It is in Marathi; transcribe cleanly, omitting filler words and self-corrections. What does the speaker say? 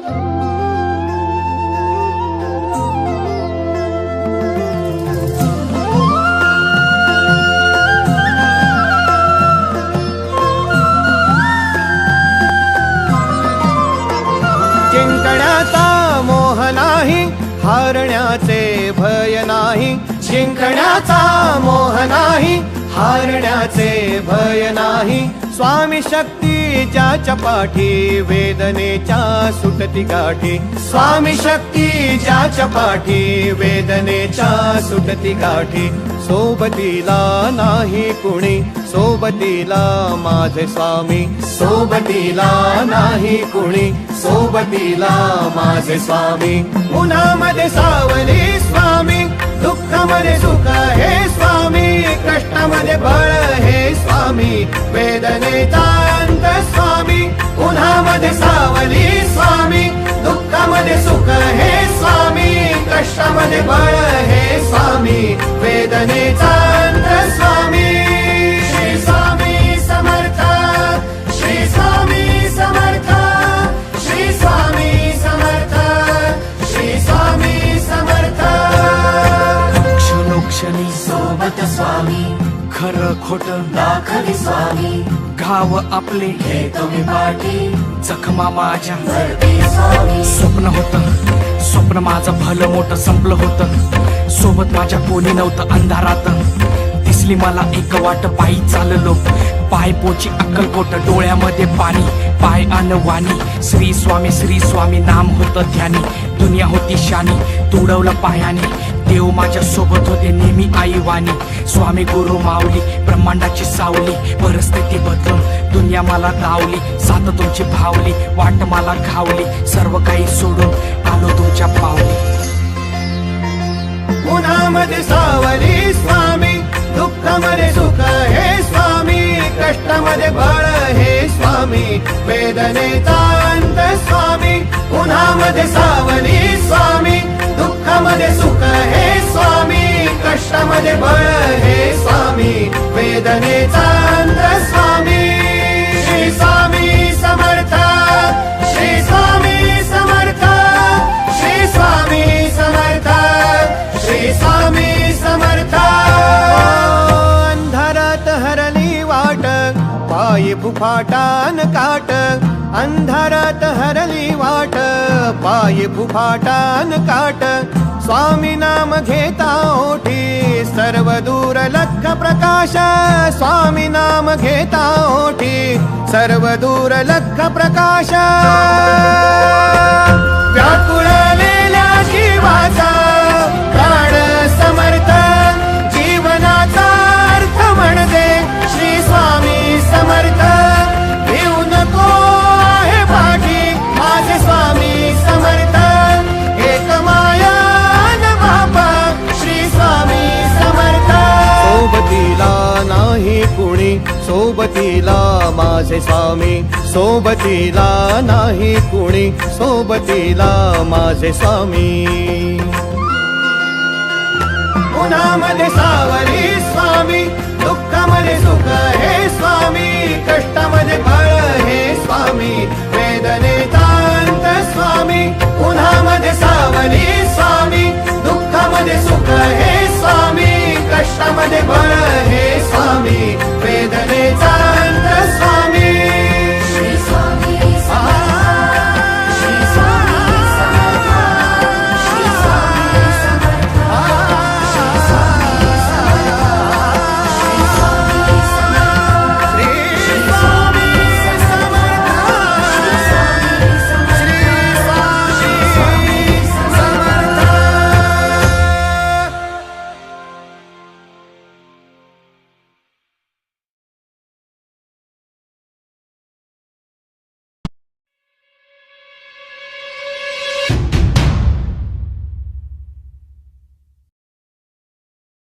जिंकण्याचा मोह नाही, हारण्याचे भय नाही. जिंकण्याचा मोह नाही, हारण्याचे भय नाही. स्वामी शक्ती ज्याच्या पाठी, वेदनेच्या सुटती गाठी. स्वामी शक्ती ज्याच्या पाठी, वेदनेच्या सुटती गाठी. सोबतीला नाही कुणी, सोबतीला माझे स्वामी. सोबतीला नाही कुणी, सोबतीला माझे स्वामी. उन्हामध्ये सावली स्वामी, दुःखामध्ये सुख हे स्वामी. कष्टामध्ये बळ हे स्वामी, वेदनेचा अंत स्वामी. उन्हामध्ये सावली स्वामी, दुःखामध्ये सुख हे स्वामी. कष्टामध्ये बळ हे स्वामी, वेदनेचा अंत स्वामी. श्री स्वामी समर्थ, श्री स्वामी समर्थ, श्री स्वामी समर्थ, श्री स्वामी समर्थ. क्षणोक्षणी सोबत स्वामी, खरं खोट दाखवी स्वामी. घाव आपले हे तुम्ही पाठी, जखमा माझ्या स्वामी. स्वप्न होतं, स्वप्न माझं भलं मोठं संपलं होतं. सोबत माझ्या कोणी नव्हतं अंधारात. दिसली मला एक वाट, पायी चाललो पाय पोची अक्कलकोट. डोळ्यामध्ये पाणी, पाय अनवाणी. श्री स्वामी नाम होतं ध्यानी. दुनिया होती शानी, तुडवलं पायाने. देव माझ्या सोबत होते नेहमी आईवानी. स्वामी गुरु माऊली, ब्रह्मांडाची सावली. परिस्थिती बदलून दुनिया मला धावली. साथ तुमची भावली, वाट मला घावली. सर्व काही सोडून आलो तुमच्या पावली. उन्हामध्ये सावली स्वामी, दुःखामध्ये सुख हे स्वामी. कष्टामध्ये बळ हे स्वामी, वेदनेचा अंत स्वामी. उन्हामध्ये सावली स्वामी, दुःखामध्ये सुख हे स्वामी. कष्टामध्ये बळ हे स्वामी, वेदनेचा अंत स्वामी. श्री स्वामी समर्थ, श्री स्वामी समर्थ, श्री स्वामी समर्थ, श्री स्वामी समर्थ. अंधारात हरली वाट, पायी फुफाटान काट. अंधारात हरली वाट, पायी फुफाटान काट. स्वामी नाम घेता ओठी, सर्व दूर लख प्रकाश. स्वामी नाम घेता ओठी, सर्व दूर लख प्रकाश. व्याकुळलेल्या जीवाचा प्राण समर्थ, जीवनाचा अर्थ म्हणजे श्री स्वामी समर्थ. भिऊ नको आहे पाठी, माझे स्वामी समर्थ. एक माया न बापा, श्री स्वामी समर्थ. सोबतीला नाही कुणी, सोबतीला माझे स्वामी. सोबतीला नाही कुणी, सोबतीला माझे स्वामी. उन्हामध्ये सावली स्वामी, दुःखामध्ये सुख हे स्वामी. कष्टामध्ये बळ हे स्वामी,